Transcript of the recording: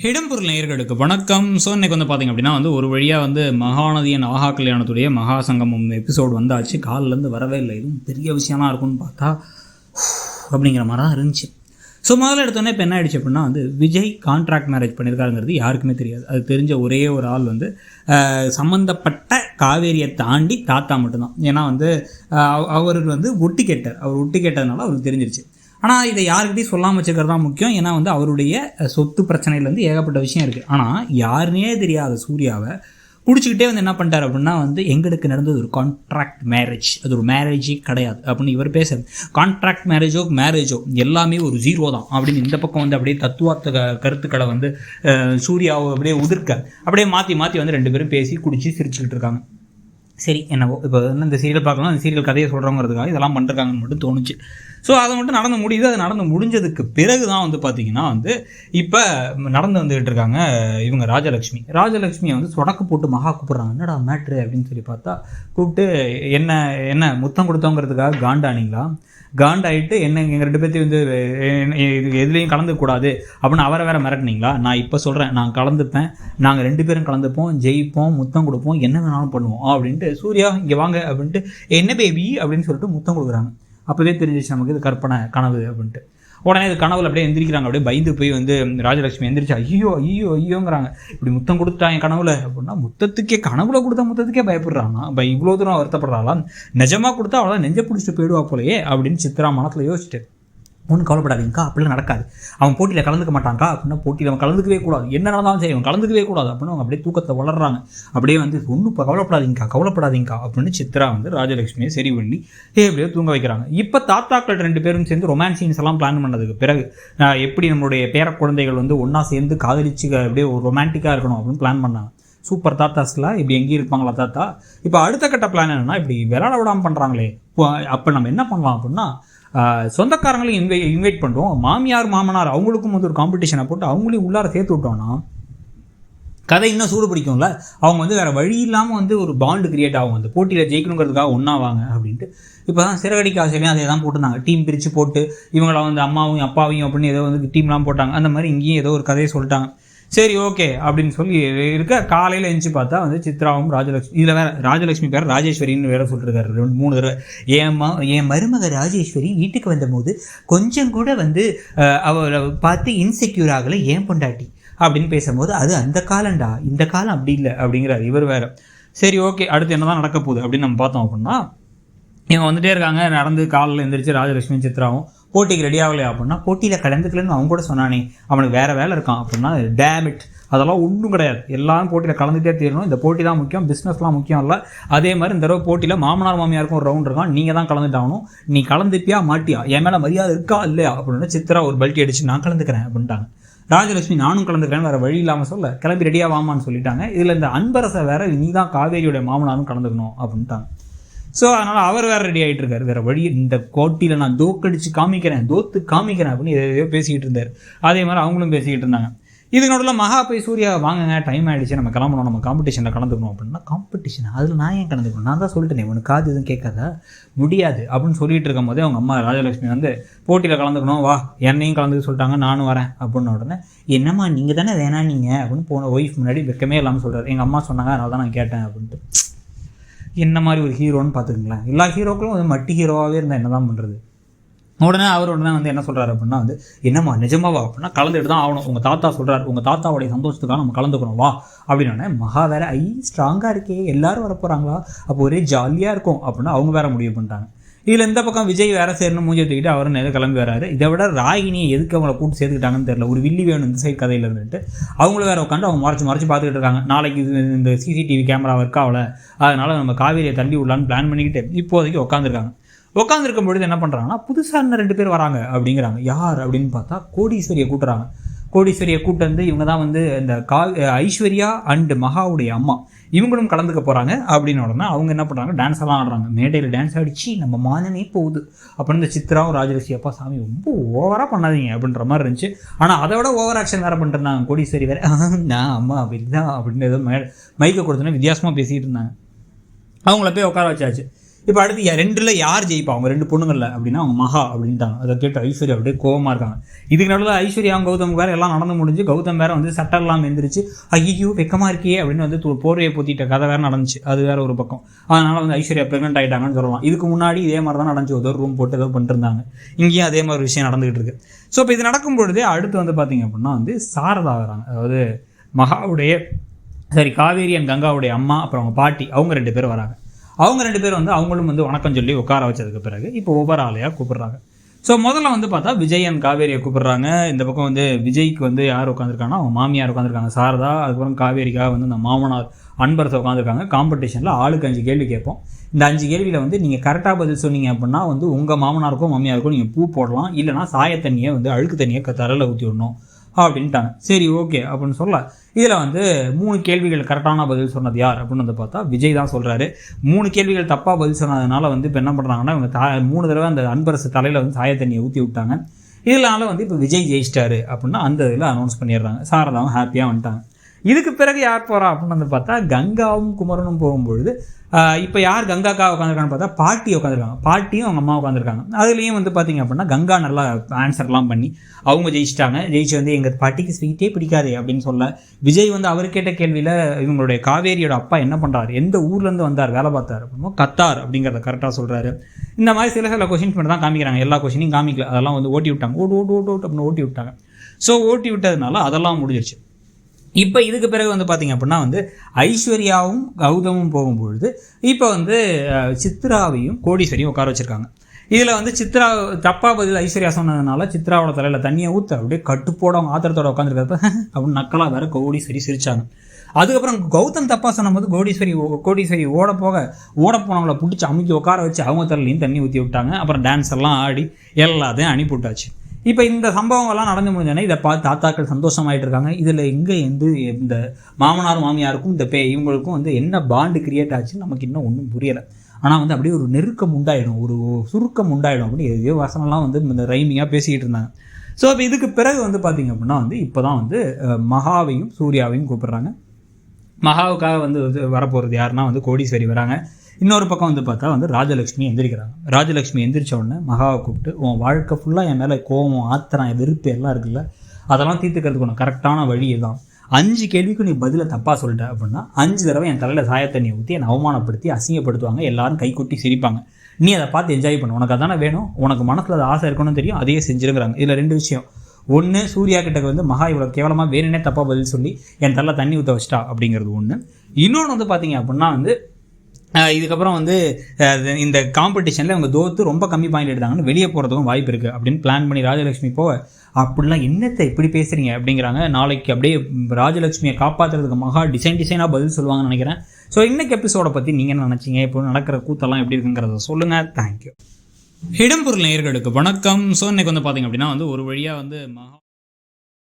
இடம்பொருள் நேயர்களுக்கு வணக்கம். ஸோ இன்னைக்கு வந்து பார்த்திங்க அப்படின்னா ஒரு வழியாக மகாநதியின் ஆஹா கல்யாணத்துடைய மகா சங்கமம் எபிசோடு வந்தாச்சு. காலிலேருந்து வரவே இல்லை. இதுவும் பெரிய விஷயம்லாம் இருக்கும்னு பார்த்தா அப்படிங்கிற மாதிரி தான் இருந்துச்சு. ஸோ முதல்ல எடுத்தோடனே இப்போ என்ன ஆயிடுச்சு அப்படின்னா விஜய் கான்ட்ராக்ட் மேரேஜ் பண்ணியிருக்காருங்கிறது யாருக்குமே தெரியாது. அது தெரிஞ்ச ஒரே ஒரு ஆள் சம்மந்தப்பட்ட காவேரியை தாண்டி தாத்தா மட்டும்தான். ஏன்னா அவருக்கு ஒட்டி கேட்டார். அவர் ஒட்டி கேட்டதுனால அவருக்கு தெரிஞ்சிருச்சு. ஆனால் இதை யாருக்கிட்டையும் சொல்லாமல் வச்சுக்கிறது தான் முக்கியம். ஏன்னா அவருடைய சொத்து பிரச்சனையிலேருந்து ஏகப்பட்ட விஷயம் இருக்குது. ஆனால் யாருன்னே தெரியாத சூர்யாவை பிடிச்சிக்கிட்டே என்ன பண்ணிட்டார் அப்படின்னா எங்களுக்கு நடந்தது ஒரு கான்ட்ராக்ட் மேரேஜ், அது ஒரு மேரேஜே கிடையாது அப்படின்னு இவர் பேசுறது. கான்ட்ராக்ட் மேரேஜோ எல்லாமே ஒரு ஜீரோ தான் அப்படின்னு இந்த பக்கம் அப்படியே தத்துவார்த்த கருத்துக்களை சூர்யாவை அப்படியே உதிர்க்க அப்படியே மாற்றி மாற்றி ரெண்டு பேரும் பேசி குடிச்சு சிரிச்சுக்கிட்டு இருக்காங்க. சரி என்னவோ இப்போ இந்த சீரியல் பார்க்கலாம், அந்த சீரியல் கதையை சொல்கிறவங்கிறதுக்காக இதெல்லாம் பண்ணிருக்காங்கன்னு மட்டும் தோணுச்சு. ஸோ அதை மட்டும் நடந்து முடியுது. அது நடந்து முடிஞ்சதுக்கு பிறகு தான் பார்த்திங்கன்னா இப்போ நடந்து வந்துகிட்டு இருக்காங்க இவங்க ராஜலக்ஷ்மியை சொடக்கு போட்டு மகா கூப்பிட்றாங்க. என்னடா மேட்ரு அப்படின்னு சொல்லி பார்த்தா கூப்பிட்டு என்ன முத்தம் கொடுத்தோங்கிறதுக்காக காண்டானீங்களா? காண்டாயிட்டு எங்கள் ரெண்டு பேர்த்தையும் எதுலேயும் கலந்துக்கூடாது அப்படின்னு அவரை வேற மிரட்டினீங்களா? நான் இப்போ சொல்கிறேன், நான் கலந்துப்பேன், நாங்கள் ரெண்டு பேரும் கலந்துப்போம், ஜெயிப்போம், முத்தம் கொடுப்போம், என்ன வேணாலும் பண்ணுவோம் அப்படின்ட்டு சூர்யா இங்கே வாங்க அப்படின்ட்டு என்ன பேபி அப்படின்னு சொல்லிட்டு முத்தம் கொடுக்குறாங்க. அப்போவே தெரிஞ்சிச்சு நமக்கு இது கற்பனை கனவு அப்படின்ட்டு. உடனே இது கனவுல அப்படியே எந்திரிக்கிறாங்க. அப்படியே பயந்து போய் ராஜலட்சுமி எந்திரிச்சு ஐயோங்கிறாங்க. இப்படி முத்தம் கொடுத்தா என் கனவுல அப்படின்னா கனவுல கொடுத்த முத்தத்துக்கே பயப்படுறாங்க. இவ்வளோ தூரம் வருத்தப்படுறாங்களா? நிஜமாக கொடுத்தா அவ்வளோதான் நெஞ்ச பிடிச்சிட்டு போயிடுவா போலையே அப்படின்னு சித்ரா மனத்தில் யோசிச்சுட்டு ஒன்றும் கவலைப்படாதீங்கக்கா, அப்படிலாம் நடக்காது, அவன் போட்டியில் கலந்துக்க மாட்டாங்கக்கா அப்படின்னா போட்டியில் அவன் கலந்துக்கவே கூடாது, என்ன நடந்தாலும் சரி அவன் கலந்துக்கவே கூடாது அப்படின்னு அவங்க அப்படியே தூக்கத்தை வளர்றாங்க. அப்படியே ஒன்றும் இப்போ கவலைப்படாதீங்கக்கா அப்படின்னு சித்ரா ராஜலட்சுமியை சரி பண்ணி எப்படியோ தூங்க வைக்கிறாங்க. இப்போ தாத்தாக்கள் ரெண்டு பேரும் சேர்ந்து ரொமான்ஸ் சீன்ஸ் எல்லாம் பிளான் பண்ணதுக்கு பிறகு எப்படி நம்மளுடைய பேர குழந்தைகள் ஒன்றா சேர்ந்து காதலிச்சு அப்படியே ஒரு ரொமான்டிக்காக இருக்கணும் அப்படின்னு பிளான் பண்ணாங்க. சூப்பர் தாத்தாஸ்லாம் இப்படி எங்கேயும் இருப்பாங்களா தாத்தா? இப்போ அடுத்த கட்ட பிளான் என்னென்னா இப்படி விளையாட விடாமல் பண்ணுறாங்களே, அப்போ நம்ம என்ன பண்ணலாம் அப்படின்னா சொந்தக்காரங்களையும் இன்வைட் பண்ணுறோம், மாமியார் மாமனார் அவங்களுக்கும் ஒரு காம்படிஷனை போட்டு அவங்களையும் உள்ளார சேர்த்து விட்டோம்னா கதை இன்னும் சூடு பிடிக்கும்ல. அவங்க வேறு வழி இல்லாமல் ஒரு பாண்டு கிரியேட் ஆகும். போட்டியில் ஜெயிக்கணுங்கிறதுக்காக ஒன்றா வாங்க அப்படின்ட்டு இப்போ தான் சிறகடிக்க ஆசையிலையும் அதே தான் போட்டிருந்தாங்க. டீம் பிரித்து போட்டு இவங்கள அம்மாவையும் அப்பாவையும் அப்படின்னு ஏதோ டீம்லாம் போட்டாங்க. அந்த மாதிரி இங்கேயும் ஏதோ ஒரு கதையை சொல்லிட்டாங்க. சரி ஓகே அப்படின்னு சொல்லி இருக்க காலையில் எழுந்துச்சு பார்த்தா சித்ராவும் ராஜலட்சுமி, இதில் வேறு ராஜலட்சுமி பேர் ராஜேஸ்வரின்னு வேறு சொல்லிருக்காரு 2-3 தடவை. என் மருமக ராஜேஸ்வரி வீட்டுக்கு வந்தபோது கொஞ்சம் கூட அவளை பார்த்து இன்செக்யூர் ஆகலை ஏன் பொண்டாட்டி அப்படின்னு பேசும்போது அது அந்த காலம்டா, இந்த காலம் அப்படி இல்லை அப்படிங்கிறார் இவர் வேறு. சரி ஓகே அடுத்து என்ன தான் நடக்க போகுது அப்படின்னு நம்ம பார்த்தோம் அப்படின்னா இவங்க வந்துட்டே இருக்காங்க. நடந்து காலையில் எழுந்திரிச்சு ராஜலட்சுமி சித்ராவும் போட்டிக்கு ரெடி ஆகலையா அப்படின்னா போட்டியில் கலந்துக்கலன்னு அவங்க கூட சொன்னானே அவனுக்கு வேறு வேலை இருக்கான் அப்படின்னா டேமிட் அதெல்லாம் ஒன்றும் கிடையாது. எல்லாரும் போட்டியில் கலந்துகிட்டே தீரணும். இந்த போட்டி தான் முக்கியம், பிஸ்னஸ்லாம் முக்கியம் இல்லை. அதே மாதிரி இந்த தடவை போட்டியில் மாமனார் மாமியாருக்கும் ஒரு ரவுண்ட் இருக்கான், நீங்கள் தான் கலந்துட்டாகணும். நீ கலந்துப்பியா மாட்டியா, என் மேலே மரியாதை இருக்கா இல்லையா அப்படின்னு சித்ரா ஒரு பல்ட்டி அடிச்சு நான் கலந்துக்கிறேன் அப்படின்ட்டாங்க. ராஜலட்சுமி நானும் கலந்துக்கிறேன் வேறு வழி இல்லாமல் சொல்ல கிளம்பி ரெடியாக வாமான்னு சொல்லிட்டாங்க. இதில் இந்த அன்பரசை வேற நீ தான் காவேரியோடைய மாமனாரும் கலந்துக்கணும் அப்படின்ட்டாங்க. ஸோ அதனால் அவர் வேறு ரெடி ஆகிட்டு இருக்கார். வேறு வழி இந்த போட்டியில் நான் தோத்து காமிக்கிறேன் அப்படின்னு எதையோ பேசிக்கிட்டு இருந்தார். அதே மாதிரி அவங்களும் பேசிக்கிட்டு இருந்தாங்க. இதுனோட மகா போய் சூர்யா வாங்குங்க டைம் ஆகிடுச்சு நம்ம கிளம்பணும், நம்ம காம்படிஷனில் கலந்துக்கணும் அப்படின்னா காம்படிஷன் அதில் நான் ஏன் கலந்துக்கணும், நான் தான் சொல்லிட்டேனே உனக்கு காது எதுவும் கேட்காதா முடியாது அப்படின்னு சொல்லிட்டு இருக்கும் போதே அவங்க அம்மா ராஜலட்சுமி போட்டியில் கலந்துக்கணும் வா என்னையும் கலந்துக்க சொல்லிட்டாங்க நானும் வரேன் அப்படின்ன உடனே என்னம்மா நீங்கள் தானே வேணானீங்க அப்படின்னு போன ஒய்ஃப் முன்னாடி வெக்கமே இல்லாமல் சொல்கிறார். எங்கள் அம்மா சொன்னாங்க அதனால தான் நான் கேட்டேன் அப்படின்ட்டு. என்ன மாதிரி ஒரு ஹீரோன்னு பார்த்துக்குங்களேன். எல்லா ஹீரோக்களும் மட்டி ஹீரோவாகவே இருந்தால் என்ன தான் பண்ணுறது. உடனே அவர் என்ன சொல்கிறாரு அப்படின்னா என்னம்மா நிஜமாவா அப்படின்னா கலந்துட்டு தான் ஆகணும், உங்கள் தாத்தா சொல்கிறார், உங்கள் தாத்தாவுடைய சந்தோஷத்துக்காக நம்ம கலந்துக்கணும் வா அப்படின்னோடனே மகா வேற ஸ்ட்ராங்காக இருக்கே எல்லாரும் வர போகிறாங்களா அப்போ ஒரே ஜாலியாக இருக்கும் அப்படின்னு அவங்க வேற முடிவு பண்ணிட்டாங்க. இதில் இந்த பக்கம் விஜய் வேற சேரணும் மூஞ்சி எடுத்துக்கிட்டு அவரும் நேரம் கிளம்பி வராரு. இதை விட ராகினியை எதுக்கு அவங்கள கூட்டு சேர்த்துக்கிட்டாங்கன்னு தெரியல. ஒரு வில்லி வேணும் இந்த சைட் கதையில் இருந்துட்டு அவங்கள வேற உட்காந்து அவங்க மறைச்சு பார்த்துக்கிட்டு இருக்காங்க. நாளைக்கு இந்த சிசிடிவி கேமரா இருக்கா அவளை, அதனால் நம்ம காவேரியை தள்ளி விடலான்னு பிளான் பண்ணிக்கிட்டு இப்போதைக்கு உட்காந்துருக்காங்க. உட்காந்துருக்கும் பொழுது என்ன பண்ணுறாங்கன்னா புதுசாக இன்னும் 2 பேர் வராங்க அப்படிங்கிறாங்க. யார் அப்படின்னு பார்த்தா கோடீஸ்வரியை கூட்டுறாங்க. கோடீஸ்வரியை கூட்டு இவங்க தான் இந்த ஐஸ்வர்யா அண்டு மகாவுடைய அம்மா இவங்களும் கலந்துக்க போகிறாங்க அப்படின்னு உடனே அவங்க என்ன பண்ணுறாங்க டான்ஸ் எல்லாம் ஆடுறாங்க. மேடையில் டான்ஸ் ஆடிச்சு நம்ம மானனே போகுது அப்படின்னு இந்த சித்ராவும் ராஜலட்சுமி அப்பா சாமி ரொம்ப ஓவராக பண்ணாதீங்க அப்படின்ற மாதிரி இருந்துச்சு. ஆனால் அதை விட ஓவர் ஆக்ஷன் வேறு பண்ணிட்டுருந்தாங்க. கோடீஸ்வரி வேறு நான் அம்மா அப்படிதான் அப்படின்னு ஏதோ மைக்கை கொடுத்தோன்னே வித்தியாசமாக பேசிகிட்டு இருந்தாங்க. அவங்கள போய் உட்கார வச்சாச்சு. இப்போ அடுத்து ரெண்டில் யார் ஜெயிப்பா, அவங்க 2 பொண்ணுங்களில் அப்படின்னா அவங்க மகா அப்படின்ட்டாங்க. அதை கேட்டு ஐஸ்வர்யா அப்படியே கோவமாக இருக்காங்க. இதுக்கு நடுவில் ஐஸ்வர்யா கௌதம் வேறு எல்லாம் நடந்து முடிஞ்சு, கௌதம் வேறு வந்து சட்டெல்லாம் எந்திரிச்சு ஐயோ வெக்கமாக இருக்கே அப்படின்னு வந்து போர்வையை பொத்திட்ட கதை வேறு நடந்துச்சு. அது வேறு ஒரு பக்கம். அதனால் வந்து ஐஸ்வர்யா ப்ரெக்னென்ட் ஆகிட்டாங்கன்னு சொல்லலாம். இதுக்கு முன்னாடி இதே மாதிரி தான் நடந்துச்சு. ஏதோ ரூம் போட்டு ஏதோ பண்ணிருந்தாங்க. இங்கேயும் அதே மாதிரி விஷயம் நடந்துகிட்டு இருக்கு. ஸோ இப்போ இது நடக்கும் பொழுதே அடுத்து வந்து பார்த்திங்க அப்படின்னா வந்து சாரதா வராங்க. அதாவது மகாவுடைய காவேரி அண்ட் கங்காவுடைய அம்மா, அப்புறம் அவங்க பாட்டி, அவங்க 2 பேர் வராங்க. அவங்க 2 பேர் வந்து அவங்களும் வந்து வணக்கம் சொல்லி உட்கார வச்சதுக்கு பிறகு இப்போ ஒவ்வொரு ஆளையாக கூப்பிட்றாங்க. ஸோ முதல்ல வந்து பார்த்தா விஜய் அண்ட் காவேரியை கூப்பிட்றாங்க. இந்த பக்கம் வந்து விஜய்க்கு வந்து யார் உட்காந்துருக்காங்கன்னா அவங்க மாமியார் உட்காந்துருக்காங்க சாரதா. அதுக்கப்புறம் காவேரிக்காக வந்து இந்த மாமனார் அன்பரசை உட்காந்துருக்காங்க. காம்படிஷனில் ஆளுக்கு 5 கேள்வி கேட்போம். இந்த 5 கேள்வியில் வந்து நீங்கள் கரெக்டாக பதில் சொன்னீங்க அப்படின்னா வந்து உங்கள் மாமனாருக்கும் மாமியாருக்கும் நீங்கள் பூ போடலாம், இல்லைனா சாய தண்ணியை வந்து அழுக்கு தண்ணியை தரையில் ஊற்றி விடணும் அப்படின்ட்டாங்க. சரி ஓகே அப்படின்னு சொல்ல இதில் வந்து 3 கேள்விகள் கரெக்டான பதில் சொன்னது யார் அப்படின்னு வந்து பார்த்தா விஜய் தான் சொல்கிறாரு. 3 கேள்விகள் தப்பாக பதில் சொன்னதுனால வந்து இப்போ என்ன பண்ணுறாங்கன்னா இவங்க 3 தடவை அந்த அன்பரசு தலையில் வந்து சாய தண்ணியை ஊற்றி விட்டாங்க. இதனால வந்து இப்போ விஜய் ஜெயிச்சிட்டாரு அப்படின்னா அந்த இதில் அனௌன்ஸ் பண்ணிடுறாங்க. சாரதாவும் ஹாப்பியாக வந்துட்டாங்க. இதுக்கு பிறகு யார் போகிறா அப்படின்னு வந்து பார்த்தா கங்காவும் குமரனும் போகும்பொழுது இப்போ யார் கங்காக்காக உட்காந்துருக்கான்னு பார்த்தா பாட்டி உட்காந்துருக்காங்க. பாட்டியும் அவங்க அம்மா உட்காந்துருக்காங்க. அதுலேயும் வந்து பார்த்திங்க அப்படின்னா கங்கா நல்லா ஆன்சர்லாம் பண்ணி அவங்க ஜெயிச்சிட்டாங்க. ஜெயிச்சு வந்து எங்கள் பாட்டிக்கு ஸ்வீட்டே பிடிக்காது அப்படின்னு சொல்ல விஜய் வந்து அவர் கேட்ட கேள்வியில் இவங்களுடைய காவேரியோட அப்பா என்ன பண்ணுறாரு, எந்த ஊர்லேருந்து வந்தார், வேலை பார்த்தார் அப்படின்னா கத்தார் அப்படிங்கிறத கரெக்டாக சொல்கிறாரு. இந்த மாதிரி சில கொஷின்ஸ் மட்டும் தான் காமிக்கிறாங்க. எல்லா கொஷினையும் காமிக்கல. அதெல்லாம் வந்து ஓட்டி விட்டாங்க. ஓட்டு அப்படின்னு ஓட்டி விட்டாங்க. ஸோ ஓட்டி விட்டதுனால அதெல்லாம் முடிஞ்சிருச்சு. இப்போ இதுக்கு பிறகு வந்து பார்த்திங்க அப்படின்னா வந்து ஐஸ்வர்யாவும் கௌதமும் போகும்பொழுது இப்போ வந்து சித்ராவையும் கோடீஸ்வரியும் உட்கார வச்சுருக்காங்க. இதில் வந்து சித்ரா தப்பாக பதில் ஐஸ்வர்யா சொன்னதுனால சித்ராவோட தலையில் தண்ணியை ஊற்ற அப்படியே கட்டுப்போட அவங்க ஆத்திரத்தோட உட்காந்துருக்கிறப்ப அப்படின்னு நக்கலாக வேறு கோடீஸ்வரி சிரித்தாங்க. அதுக்கப்புறம் கௌதம் தப்பாக சொன்னபோது கோடீஸ்வரி ஓட போனவங்கள பிடிச்சி அமுக்கி உட்கார வச்சு அவங்க தலையிலையும் தண்ணி ஊற்றி விட்டாங்க. அப்புறம் டான்ஸ் எல்லாம் ஆடி எல்லாத்தையும் அனுப்பி விட்டாச்சு. இப்போ இந்த சம்பவங்கள்லாம் நடந்து முடிஞ்சோன்னா இதை பார்த்து தாத்தாக்கள் சந்தோஷமாயிட்டு இருக்காங்க. இதில் எங்கே வந்து இந்த மாமனார் மாமியாருக்கும் இந்த இவங்களுக்கும் வந்து என்ன பாண்டு கிரியேட் ஆச்சுன்னு நமக்கு இன்னும் ஒன்றும் புரியலை. ஆனால் வந்து அப்படியே ஒரு நெருக்கம் உண்டாயிடும், ஒரு சுருக்கம் உண்டாயிடும் அப்படின்னு எதையோ வசனம்லாம் வந்து இந்த ரைமிங்காக பேசிக்கிட்டு இருந்தாங்க. ஸோ இப்போ இதுக்கு பிறகு வந்து பார்த்திங்க அப்படின்னா வந்து இப்போ தான் வந்து மகாவையும் சூர்யாவையும் கூப்பிட்றாங்க. மகாவுக்காக வந்து வரப்போகிறது யாருன்னா வந்து கோடீஸ்வரி வராங்க. இன்னொரு பக்கம் வந்து பார்த்தா வந்து ராஜலக்ஷ்மி எந்திரிக்கிறாங்க. ராஜலக்ஷ்மி எந்திரிச்ச உடனே மகாவை கூப்பிட்டு உன் வாழ்க்கை ஃபுல்லாக என் மேலே கோவம், ஆத்திரம், வெறுப்பு எல்லாம் இருக்குல்ல, அதெல்லாம் தீர்த்துக்கிறதுக்கு ஒன்று கரெக்டான வழி தான். 5 கேள்விக்கு நீ பதிலை தப்பாக சொல்லிட்ட அப்படின்னா 5 தடவை என் தலையில் சாயத்தண்ணியை ஊற்றி என்னை அவமானப்படுத்தி அசிங்கப்படுத்துவாங்க, எல்லாரும் கைகொட்டி சிரிப்பாங்க. நீ அதை பார்த்து என்ஜாய் பண்ணு, உனக்கு அதானே வேணும், உனக்கு மனசில் அது ஆசை இருக்கணும்னு தெரியும், அதையே செஞ்சுருங்கிறாங்க. இதில் 2 விஷயம். ஒன்று, சூர்யா கிட்ட வந்து மகா இவ்வளோ கேவலமாக வேணுன்னே தப்பாக பதில் சொல்லி என் தலையில் தண்ணி ஊற்ற வச்சிட்டா அப்படிங்கிறது ஒன்று. இன்னொன்று வந்து பார்த்திங்க அப்படின்னா வந்து இதுக்கப்புறம் வந்து இந்த காம்படிஷனில் அவங்க தோற்று ரொம்ப கம்மி பாயிண்ட் எடுத்தாங்கன்னு வெளியே போகிறதுக்கும் வாய்ப்பு இருக்குது அப்படின்னு பிளான் பண்ணி ராஜலக்ஷ்மி போக அப்படிலாம் என்னத்தை இப்படி பேசுகிறீங்க அப்படிங்கிறாங்க. நாளைக்கு அப்படியே ராஜலக்ஷ்மியை காப்பாற்றுறதுக்கு மகா டிசைனாக பதில் சொல்லுவாங்கன்னு நினைக்கிறேன். ஸோ இன்றைக்கி எபிசோடை பற்றி நீங்கள் என்ன நினச்சிங்க, இப்போ நடக்கிற கூத்தெல்லாம் எப்படி இருக்குங்கிறத சொல்லுங்கள். தேங்க்யூ. இடம்பொருள் நேயர்களுக்கு வணக்கம். ஸோ இன்றைக்கி வந்து பார்த்திங்க அப்படின்னா வந்து ஒரு வழியாக வந்து மகா